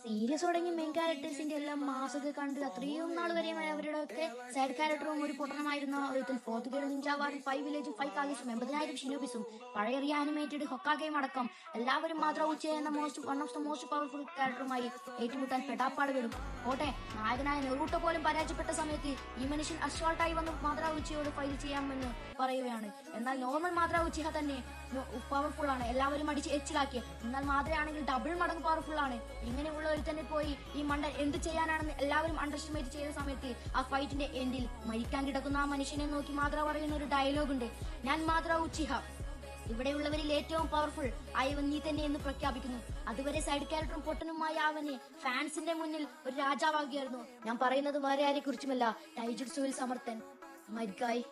Serious തുടങ്ങി main ക്യാരക്ടേഴ്സിന്റെ എല്ലാം മാസൊക്കെ കണ്ട് അത്രയും നാൾ വരെ അവരുടെ ഒക്കെ സൈഡ് ക്യാരക്ടറും ഒരു പൊട്ടണമായിരുന്ന ഒരു ഫോർത്ത് ഗ്രേഡ് നിഞ്ച വാർഡ് 5 വില്ലേജും 5 കാഗസും 80,000 ഷിനോബിസും പഴയ റിയാനിമേറ്റഡ് ഹൊക്കാഗയും അടക്കം എല്ലാവരും മാത്ര ഉച്ച എന്ന one of the most powerful ക്യാരക്ടറുമായി ഏറ്റുമുട്ടാൻ പെടാപ്പാട് വരും. ഓട്ടെ, നായകനായ നെറൂട്ടോ പോലും പരാജയപ്പെട്ട സമയത്ത് ഈ മനുഷ്യൻ അസ്വാൾട്ടായി വന്ന് മാത്ര ഉച്ചയോട് ഫൈൽ ചെയ്യാമെന്ന് പറയുകയാണ്. എന്നാൽ നോർമൽ മാത്ര ഉച്ച തന്നെ പവർഫുൾ ആണ്, എല്ലാവരും അടിച്ച് എച്ചിലാക്കി. എന്നാൽ മാതൃയാണെങ്കിൽ ഡബിൾ മടങ്ങ് പവർഫുൾ ആണ്. ഇങ്ങനെയുള്ള ഒരു തന്നെ പോയി ഈ മണ്ടൻ എന്ത് ചെയ്യാനാണെന്ന് എല്ലാവരും അണ്ടർസ്റ്റിമേറ്റ് ചെയ്ത സമയത്ത് ആ ഫൈറ്റിന്റെ എൻഡിൽ മരിക്കാൻ കിടക്കുന്ന ആ മനുഷ്യനെ നോക്കി മാത്ര പറയുന്ന ഒരു ഡയലോഗ് ഉണ്ട്, ഞാൻ മാത്ര ഉച്ചിഹ, ഇവിടെയുള്ളവരിൽ ഏറ്റവും പവർഫുൾ ആയവൻ നീ തന്നെ എന്ന് പ്രഖ്യാപിക്കുന്നു. അതുവരെ സൈഡ് ക്യാരക്ടറും പൊട്ടനുമായ അവനെ ഫാൻസിന്റെ മുന്നിൽ ഒരു രാജാവാകിയായിരുന്നു. ഞാൻ പറയുന്നത് വേറെ ആരെ കുറിച്ചുമല്ല, ടൈജുട്സുവിൽ സമർത്ഥൻ മൈ ഗായ്.